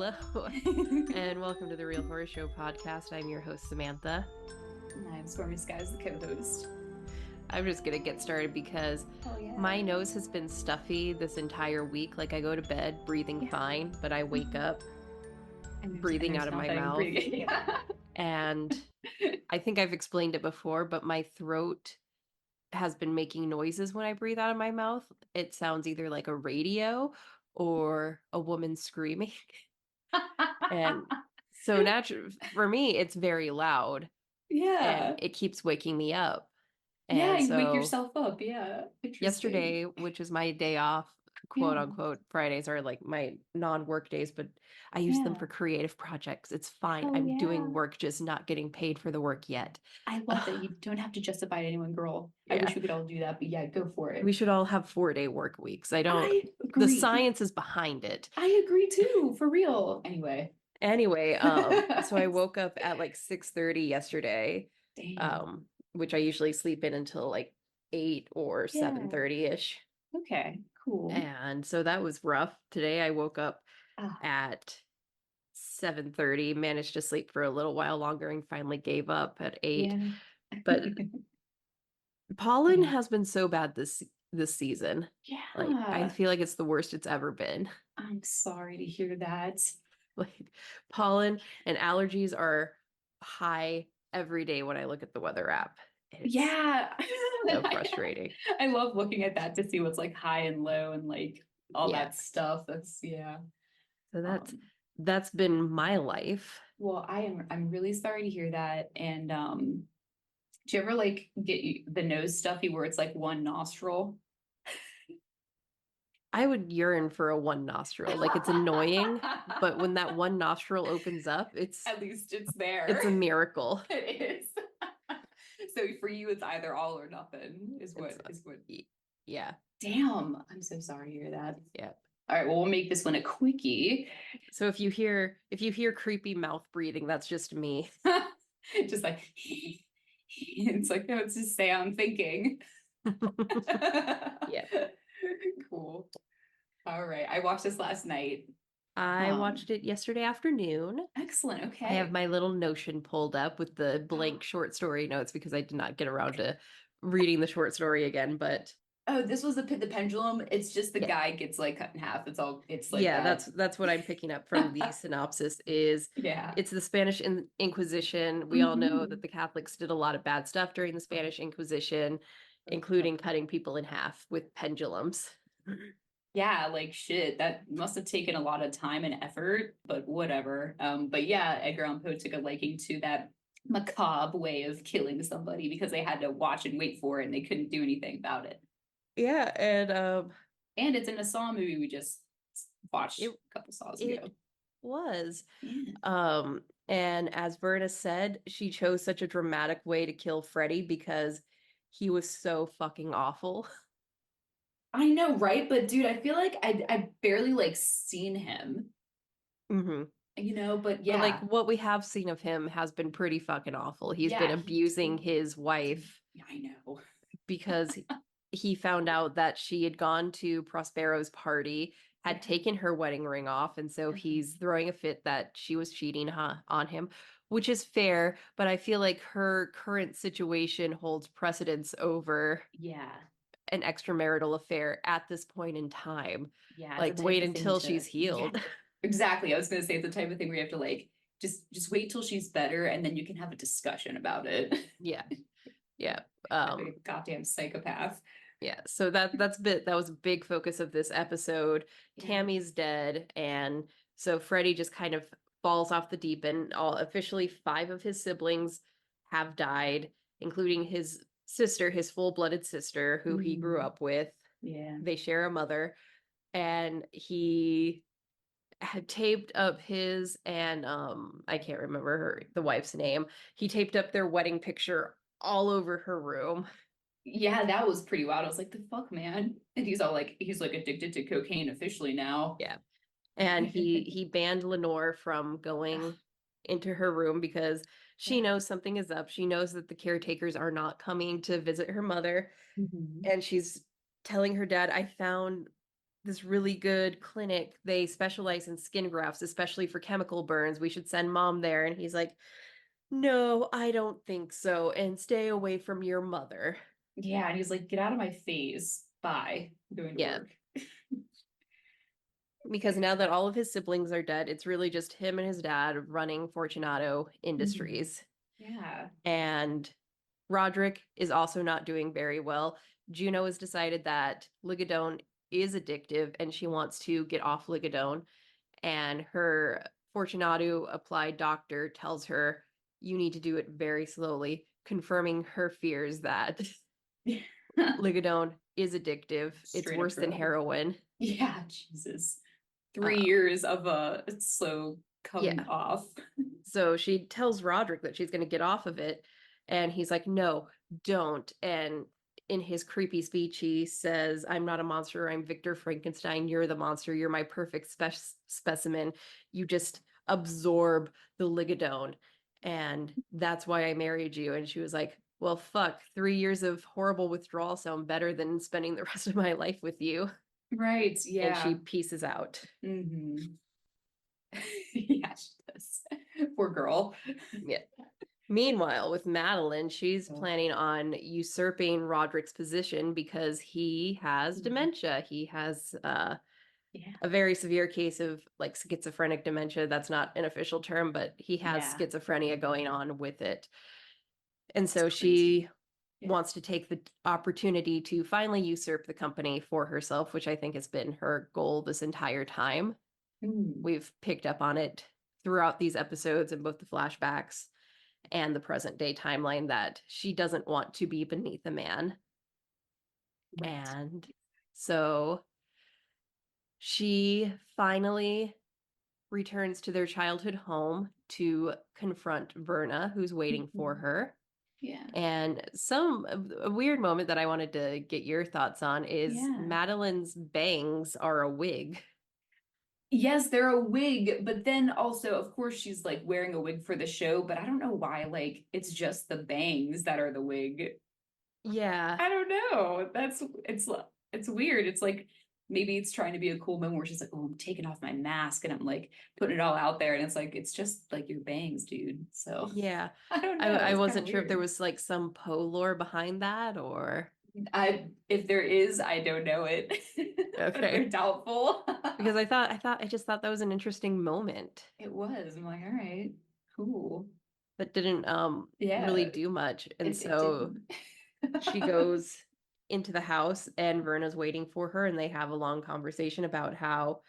Hello, and welcome to the Real Horror Show podcast. I'm your host, Samantha. And I'm Stormy Skies, the co-host. I'm just going to get started because my nose has been stuffy this entire week. Like, I go to bed breathing fine, but I wake up breathing out of my mouth. And I think I've explained it before, but my throat has been making noises when I breathe out of my mouth. It sounds either like a radio or a woman screaming. And so naturally, for me, it's very loud. Yeah. And it keeps waking me up. Yeah, And you wake so yourself up. Yeah. Interesting. yesterday, which is my day off, quote unquote, Fridays are like my non-work days, but I use them for creative projects. It's fine. I'm doing work, just not getting paid for the work yet. I love that. You don't have to justify it to anyone, girl. I wish we could all do that, but yeah, go for it. We should all have 4-day work weeks. I agree. The science is behind it. I agree too, for real. Anyway, so I woke up at like 6:30 yesterday. Damn. Which I usually sleep in until like 8 or 7:30-ish. Okay, cool. And so that was rough. Today I woke up at 7:30, managed to sleep for a little while longer and finally gave up at 8. Yeah. But pollen has been so bad this season. Yeah. Like, I feel like it's the worst it's ever been. I'm sorry to hear that. Like, pollen and allergies are high every day when I look at the weather app. It's so frustrating. I love looking at that to see what's like high and low and like all that stuff. So that's been my life. Well, I'm really sorry to hear that. And do you ever like get the nose stuffy where it's like one nostril? I would yearn for a one nostril. Like, it's annoying, but when that one nostril opens up, at least it's there. It's a miracle. It is. So for you, it's either all or nothing is what. Yeah. Damn. I'm so sorry to hear that. Yeah. All right. Well, we'll make this one a quickie. So if you hear creepy mouth breathing, that's just me. Just like, it's like, no, it's just say I'm thinking. Yeah. Cool. All right. I watched this last night. I watched it yesterday afternoon. Excellent. Okay. I have my little Notion pulled up with the blank short story notes because I did not get around to reading the short story again, but this was the Pendulum. It's just the guy gets like cut in half. It's like that's what I'm picking up from the synopsis is it's the Spanish Inquisition. We all know that the Catholics did a lot of bad stuff during the Spanish Inquisition, including cutting people in half with pendulums. Yeah, like shit. That must have taken a lot of time and effort, but whatever. But yeah, Edgar Allan Poe took a liking to that macabre way of killing somebody because they had to watch and wait for it and they couldn't do anything about it. Yeah, and it's in a Saw movie we just watched a couple Saws ago. It was. And as Verna said, she chose such a dramatic way to kill Freddy because he was so fucking awful. I know, right? But dude, I feel like I barely like seen him. Mm-hmm. You know, but yeah. But like what we have seen of him has been pretty fucking awful. He's been abusing his wife. I know. Because he found out that she had gone to Prospero's party, had taken her wedding ring off, and so he's throwing a fit that she was cheating on him, which is fair, but I feel like her current situation holds precedence over an extramarital affair at this point in time. Yeah. Like, wait until she's healed. Yeah. Exactly. I was going to say it's the type of thing where you have to like, just wait till she's better and then you can have a discussion about it. Yeah. Yeah. Goddamn psychopath. Yeah. So that was a big focus of this episode. Yeah. Tammy's dead. And so Freddy just kind of falls off the deep end. Officially 5 of his siblings have died, including his sister, his full-blooded sister, who he grew up with. Yeah. They share a mother. And he had taped up his and I can't remember the wife's name. He taped up their wedding picture all over her room. Yeah, that was pretty wild. I was like, the fuck, man? And he's like addicted to cocaine officially now. Yeah. And he banned Lenore from going into her room because she knows something is up. She knows that the caretakers are not coming to visit her mother. Mm-hmm. And she's telling her dad, I found this really good clinic. They specialize in skin grafts, especially for chemical burns. We should send mom there. And he's like, no, I don't think so. And stay away from your mother. Yeah, and he's like, get out of my face. Bye. I'm going to Yeah. work. Because now that all of his siblings are dead, it's really just him and his dad running Fortunato Mhm. Industries. Yeah. And Roderick is also not doing very well. Juno has decided that Ligadone is addictive and she wants to get off Ligadone. And her Fortunato applied doctor tells her, you need to do it very slowly, confirming her fears that Ligadone is addictive. It's Straight up worse than drug. heroin. Yeah, Jesus. Uh, 3 years of a slow coming yeah. off. So she tells Roderick that she's going to get off of it. And he's like, no, don't. And in his creepy speech, he says, I'm not a monster. I'm Victor Frankenstein. You're the monster. You're my perfect specimen. You just absorb the ligadone. And that's why I married you. And she was like, well, fuck, 3 years of horrible withdrawal sound better than spending the rest of my life with you. Right, And she yeah. pieces out. Mm-hmm. Yeah, she does. Poor girl. Yeah. Meanwhile, with Madeline, she's Oh, planning on usurping Roderick's position because he has mhm. dementia. He has Yeah. a very severe case of like schizophrenic dementia. That's not an official term, but he has Yeah. schizophrenia going on with it. And That's so crazy. she Yeah. wants to take the opportunity to finally usurp the company for herself, which I think has been her goal this entire time. Mm. We've picked up on it throughout these episodes in both the flashbacks and the present day timeline that she doesn't want to be beneath a man. Right. And so she finally returns to their childhood home to confront Verna, who's waiting for Mhm. her. Yeah. And a weird moment that I wanted to get your thoughts on is Yeah. Madeline's bangs are a wig. Yes, they're a wig, but then also, of course, she's like wearing a wig for the show, but I don't know why, like, it's just the bangs that are the wig. Yeah. I don't know. It's weird. It's like maybe it's trying to be a cool moment where she's like, "Oh, I'm taking off my mask and I'm like putting it all out there," and it's like it's just like your bangs, dude. So Yeah. I don't know. I It's kind of wasn't sure if there weird. was like some Poe lore behind that or I if there is, I don't know it, but they're okay. doubtful. Because I just thought that was an interesting moment It was. I'm like, all right, cool. that didn't really Yeah, do much. And it so didn't. she goes into the house and Verna's waiting for her and they have a long conversation about how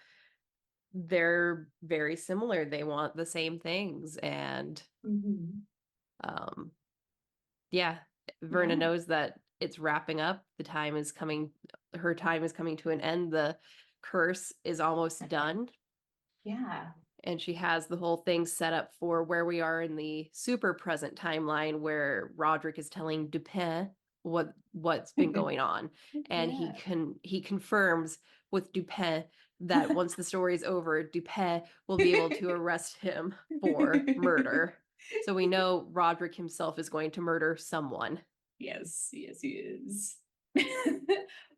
they're very similar. They want the same things and Mhm. um yeah, Verna Yeah, knows that it's wrapping up. The time is coming, her time is coming to an end. The curse is almost done. yeah. And she has the whole thing set up for where we are in the super present timeline where Roderick is telling Dupin what's been going on. And Yeah. he confirms with Dupin that once the story's over, Dupin will be able to arrest him for murder. So we know Roderick himself is going to murder someone. Yes, yes, he is.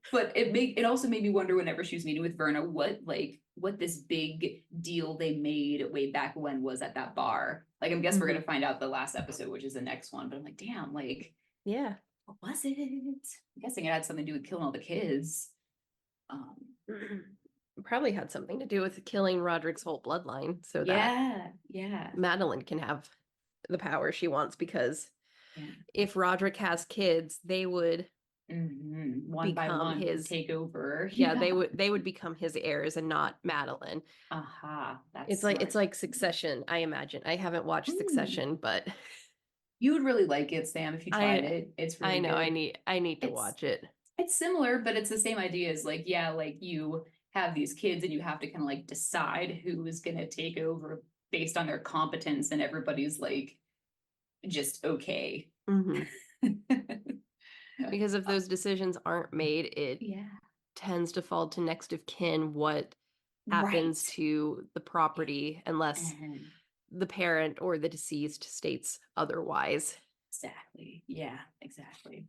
But it also made me wonder whenever she was meeting with Verna what this big deal they made way back when was at that bar. Like I guess we're Mm-hmm. gonna find out the last episode, which is the next one. But I'm like, damn, like Yeah. what was it? I'm guessing it had something to do with killing all the kids. Um, Probably had something to do with killing Roderick's whole bloodline so that yeah, yeah, Madeline can have the power she wants because yeah. if Roderick has kids, they would One by become one, his take over. yeah, Yeah. they would become his heirs and not Madeline. Aha, that's It's smart. like Succession, I imagine. I haven't watched Mm. Succession, but You would really like it, Sam, if you tried I it. It's I really know good. I need to It's watch it. it's similar, but it's the same idea as like, yeah, like you have these kids and you have to kind of like decide who is gonna take over based on their competence, and everybody's like just okay. Hmm. Because if those decisions aren't made, it Yeah. tends to fall to next of kin what Right. happens to the property unless And the parent or the deceased states otherwise. exactly. Yeah, exactly.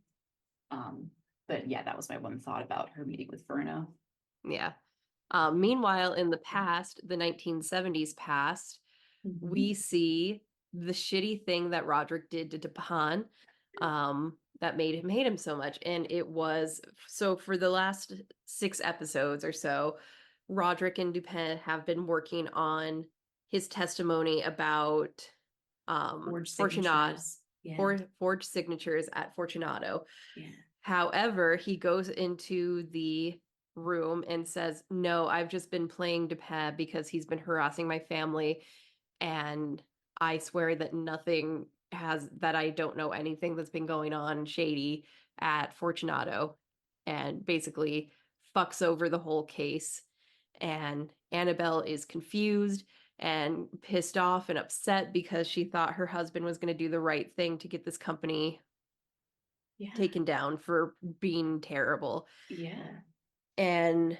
Um, but yeah, that was my one thought about her meeting with Verna. Yeah. Meanwhile, in the past, the 1970s past, we see the shitty thing that Roderick did to Dupin, that made him hate him so much. And it was so for the last 6 episodes or so, Roderick and Dupin have been working on his testimony about Forged Fortunat signatures. Yeah. or forged signatures at Fortunato. Yeah. However, he goes into the room and says, "No, I've just been playing Dupin because he's been harassing my family, and I swear that nothing has that I don't know anything that's been going on shady at Fortunato," and basically fucks over the whole case. And Annabelle is confused and pissed off and upset because she thought her husband was going to do the right thing to get this company taken down for being terrible. Yeah. And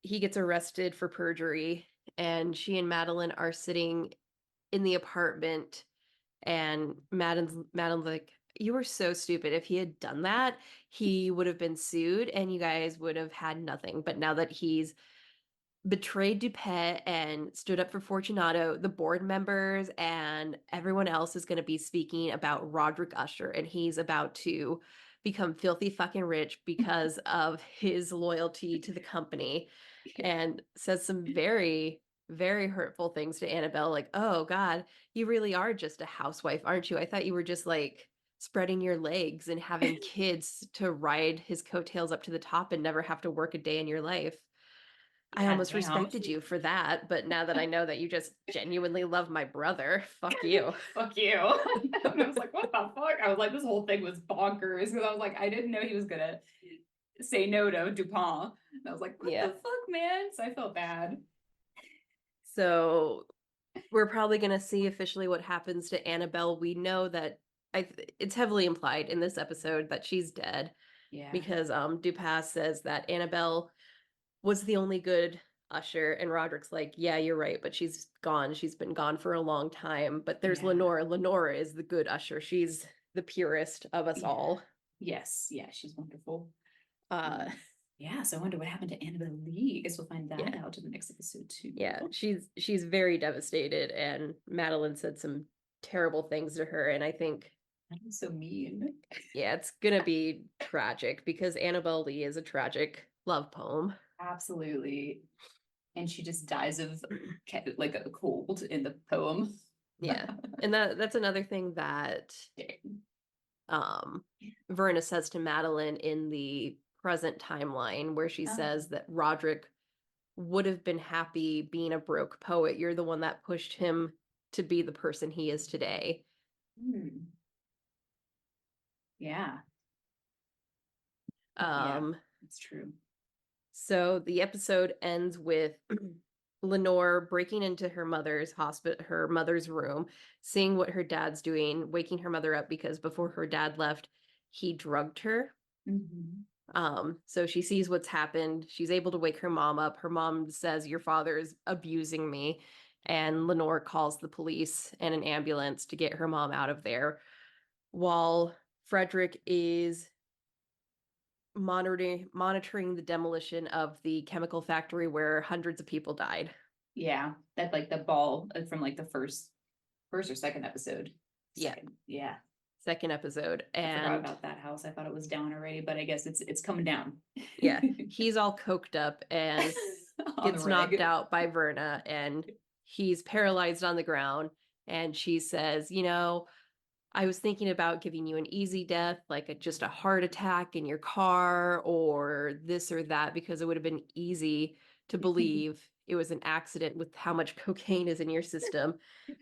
he gets arrested for perjury, and she and Madeline are sitting in the apartment, and Madeline's like, "You were so stupid. If he had done that, he would have been sued and you guys would have had nothing. But now that he's betrayed Dupin and stood up for Fortunato, the board members and everyone else is going to be speaking about Roderick Usher, and he's about to become filthy fucking rich because of his loyalty to the company," and says some very, very hurtful things to Annabelle, like, "Oh God, you really are just a housewife, aren't you? I thought you were just like spreading your legs and having kids to ride his coattails up to the top and never have to work a day in your life. I God almost damn. respected you for that, but now that I know that you just genuinely love my brother, fuck you." Fuck you. And I was like, what the fuck? I was like, this whole thing was bonkers because I was like, I didn't know he was gonna say no to Dupin. And I was like, what Yeah. the fuck, man? So I felt bad. So we're probably going to see officially what happens to Annabelle. We know that it's heavily implied in this episode that she's dead, Yeah. because Dupas says that Annabelle was the only good Usher, and Roderick's like, "Yeah, you're right, but she's gone. She's been gone for a long time." But there's Yeah. Lenore. Lenore is the good Usher. She's the purest of us all. Yes. Yeah, she's wonderful. Uh, Yeah, so I wonder what happened to Annabelle Lee. I guess we'll find that Yeah. out in the next episode too. yeah, she's very devastated, and Madeline said some terrible things to her, and I think, That was so mean. yeah, it's gonna be tragic because Annabelle Lee is a tragic love poem. Absolutely. And she just dies of like a cold in the poem. Yeah. And that's another thing that Verna says to Madeline in the present timeline, where she says that Roderick would have been happy being a broke poet. You're the one that pushed him to be the person he is today. Yeah. Yeah, it's true. So the episode ends with Lenore breaking into her mother's room, seeing what her dad's doing, waking her mother up because before her dad left, he drugged her. So she sees what's happened. She's able to wake her mom up. Her mom says, "Your father is abusing me." And Lenore calls the police and an ambulance to get her mom out of there, while Frederick is monitoring the demolition of the chemical factory where hundreds of people died. Yeah, that like the ball from like the first or second episode. Yeah. Second episode. I forgot And about that house. I thought it was down already, but I guess it's coming down. yeah, he's all coked up and gets knocked out by Verna, and he's paralyzed on the ground. And she says, "I was thinking about giving you an easy death, like just a heart attack in your car or this or that, because it would have been easy to believe it was an accident with how much cocaine is in your system."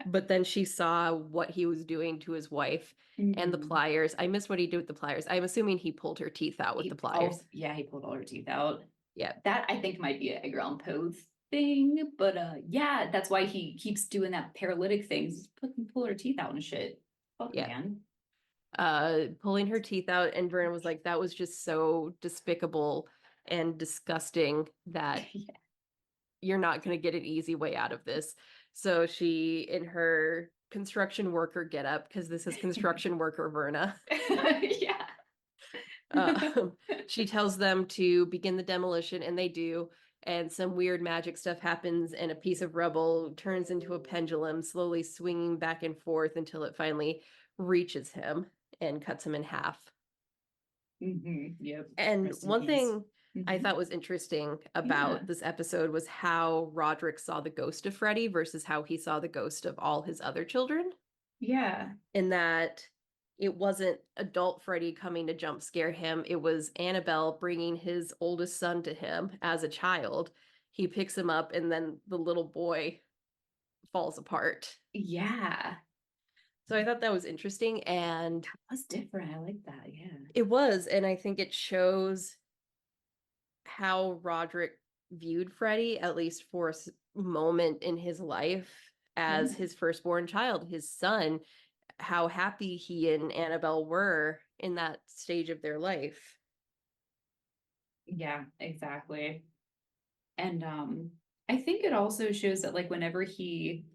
But then she saw what he was doing to his wife and the pliers. I miss what he did with the pliers. I'm assuming he pulled her teeth out with the pliers. Yeah, he pulled all her teeth out. Yeah. That I think might be a Edgar Allan Poe thing, but yeah, that's why he keeps doing that paralytic things, pull her teeth out and shit. Fuck, man. Pulling her teeth out, and Verna was like, "That was just so despicable and disgusting that you're not going to get an easy way out of this." So she, in her construction worker getup, because this is construction worker Verna, she tells them to begin the demolition, and they do. and some weird magic stuff happens, and a piece of rubble turns into a pendulum, slowly swinging back and forth until it finally reaches him and cuts him in half. Yep. And Rest in one peace. thing I Mhm. thought was interesting about Yeah. this episode was how Roderick saw the ghost of Freddy versus how he saw the ghost of all his other children. Yeah. In that it wasn't adult Freddy coming to jump scare him, it was Annabelle bringing his oldest son to him as a child. He picks him up, and then the little boy falls apart. Yeah. So I thought that was interesting, and That's different. I like that. Yeah. it was, and I think it shows how Roderick viewed Freddy, at least for a moment in his life, as Yeah. his firstborn child, his son, how happy he and Annabelle were in that stage of their life. Yeah, exactly. And I think it also shows that like whenever he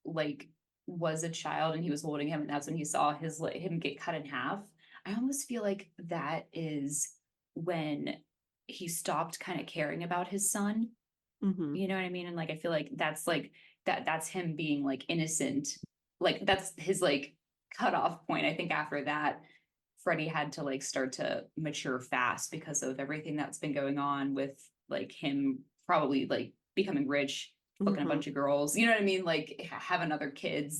like was a child and he was holding him and that's when he saw his like him get cut in half, I almost feel like that is when he stopped kind of caring about his son. Mm-hmm. You know what I mean? And like that's him being like innocent. Like that's his like cutoff point. I think after that, Freddie had to like start to mature fast because of everything that's been going on with like him probably like becoming rich, fucking a Mm-hmm. bunch of girls. You know what I mean? Like having other kids,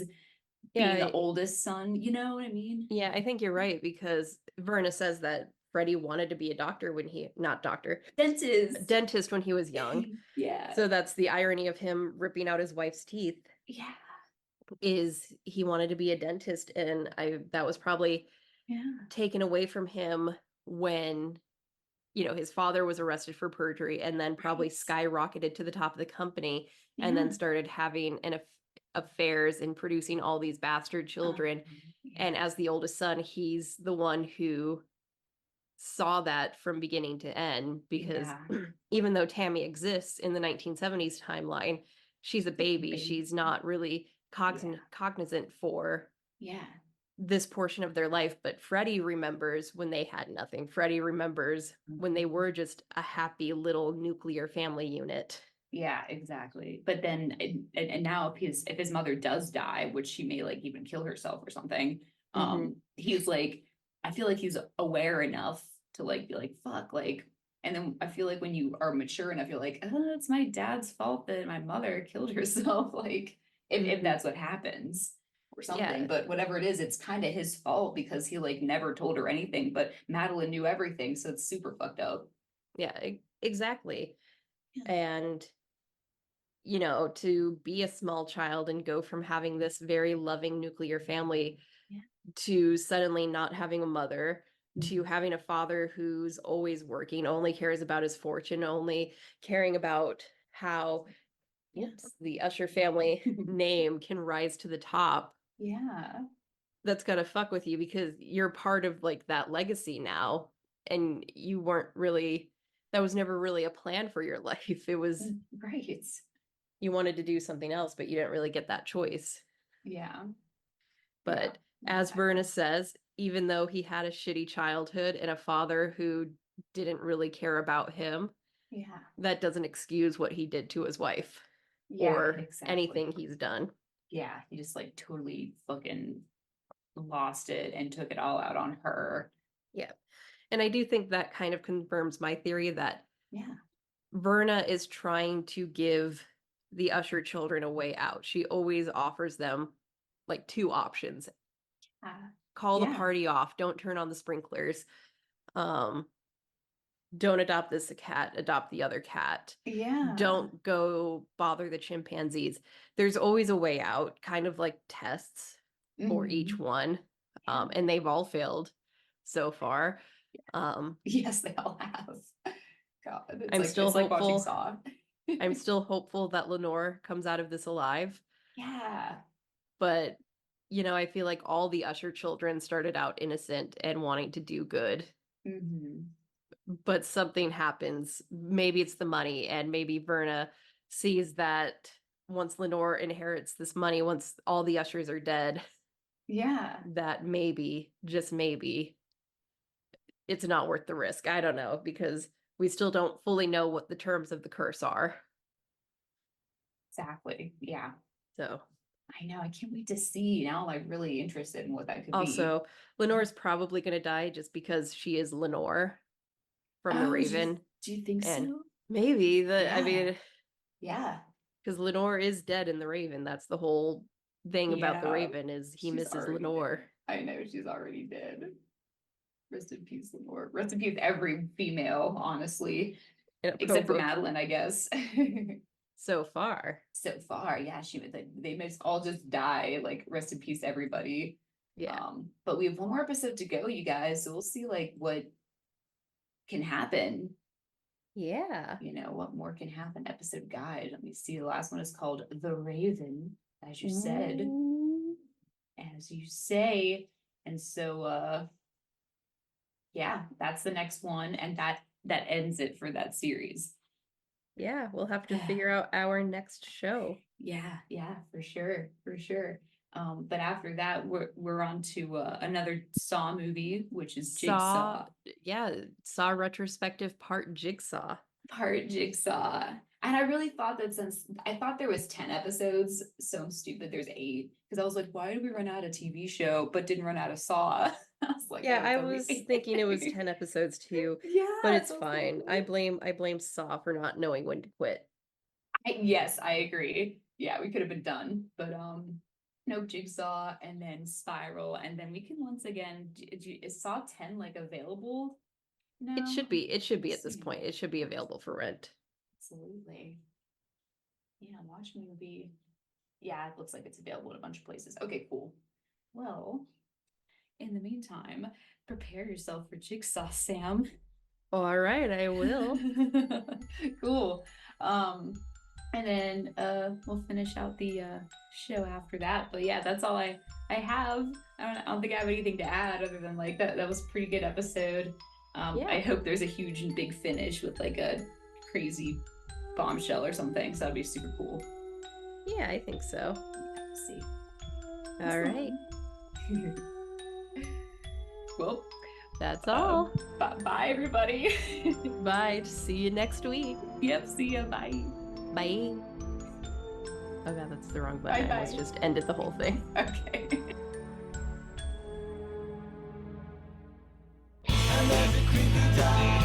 being Yeah, the oldest son. You know what I mean? yeah, I think you're right, because Verna says that Freddie wanted to be a doctor when he, not doctor, Dentist. dentist when he was young. Yeah. So that's the irony of him ripping out his wife's teeth, Yeah. is he wanted to be a dentist, and that was probably Yeah. taken away from him when his father was arrested for perjury, and then probably Right. skyrocketed to the top of the company, and Yeah. then started having affairs and producing all these bastard children. Yeah. And as the oldest son, he's the one who saw that from beginning to end, because Yeah. even though Tammy exists in the 1970s timeline, she's a baby. Baby. She's not really Yeah. cognizant for Yeah. this portion of their life. But Freddie remembers when they had nothing. Freddie remembers when they Mhm. were just a happy little nuclear family unit. Yeah, exactly. But then, and now if his mother does die, which she may like even kill herself or something, Mm-hmm. he's like, I feel like he's aware enough to like be like, fuck, like, and then I feel like when you are mature enough, you're like, oh, it's my dad's fault that my mother killed herself. Like, if Mm-hmm. that's what happens or something, Yeah, but whatever it is, it's kind of his fault because he like never told her anything, but Madeline knew everything, so it's super fucked up. yeah, exactly. Yeah. And to be a small child and go from having this very loving nuclear family Yeah. to suddenly not having a mother, to Mhm. having a father who's always working, only cares about his fortune, only caring about how, Yeah. whoops, the Usher family name can rise to the top. Yeah. That's gotta fuck with you, because you're part of like that legacy now, and you weren't really, that was never really a plan for your life. It was, Right. you wanted to do something else, but you didn't really get that choice. Yeah. Yeah. But as Exactly. Verna says, even though he had a shitty childhood and a father who didn't really care about him, Yeah. that doesn't excuse what he did to his wife Yeah, or exactly. anything he's done. Yeah. He just like totally fucking lost it and took it all out on her. Yeah. And I do think that kind of confirms my theory that Yeah. Verna is trying to give the Usher children a way out. She always offers them like two options: call the Yeah. party off, don't turn on the sprinklers, um, don't adopt this cat, adopt the other cat, Yeah. don't go bother the chimpanzees. There's always a way out, kind of like tests for each Hmm. one. Yeah. And they've all failed so far. Yes, they all have. God, I'm still it's like watching hopeful. Saw. I'm still hopeful that Lenore comes out of this alive. Yeah. But, I feel like all the Usher children started out innocent and wanting to do good. Hmm. But something happens. Maybe it's the money, and maybe Verna sees that once Lenore inherits this money, once all the Ushers are dead, Yeah. that maybe, just maybe, it's not worth the risk. I don't know, because we still don't fully know what the terms of the curse are. Exactly. Yeah. So I know. I can't wait to see. Now I'm like really interested in what that could be. also, Lenore's probably going to die just because she is Lenore from the Oh, Raven. do you think And so? maybe I Yeah. mean, Yeah. because Lenore is dead in the Raven. That's the whole thing about the Yeah. Raven is he She's misses already Lenore. dead. I know she's already dead. Rest in peace, Lenore. Rest in peace, every female, honestly, In a except for book Madeline, I guess. so far. So far, yeah, they must all just die. Like, rest in peace, everybody. Yeah. But we have one more episode to go, you guys. So we'll see like what can happen. Yeah. You know, what more can happen? Episode guide. Let me see. The last one is called The Raven, as you said. Ooh. As you say. And so yeah, that's the next one. And that ends it for that series. Yeah, we'll have to figure out our next show. Yeah, for sure, for sure. But after that, we're on to another Saw movie, which is Jigsaw. Saw retrospective part Jigsaw. Part Jigsaw. And I really thought that since I thought there was 10 episodes, so I'm stupid, there's 8. Because I was like, why did we run out of TV show, but didn't run out of Saw? I was like, Yeah, oh, I was thinking it was 10 episodes too. Yeah, but it's fine. I blame Saw for not knowing when to quit. Yes, I agree. Yeah, we could have been done, but no, Jigsaw and then Spiral, and then we can once again. Is Saw 10 like available now? It should be. It should be Let's at this see. point. It should be available for rent. Absolutely. Yeah, watch movie. Yeah, it looks like it's available in a bunch of places. Okay, cool. Well, in the meantime, prepare yourself for Jigsaw, Sam. All right, I will. Cool. And then we'll finish out the show after that. But yeah, that's all I have. I don't think I have anything to add other than like that was a pretty good episode. Yeah. I hope there's a huge and big finish with like a crazy bombshell or something. So that'd be super cool. Yeah, I think so. Let's see. All right. Well, that's all. Bye, everybody. Bye. See you next week. Yep. See ya. Bye. Bye. Oh god, that's the wrong button. Bye. Let's just end it the whole thing. Okay. And there's a creepy dog.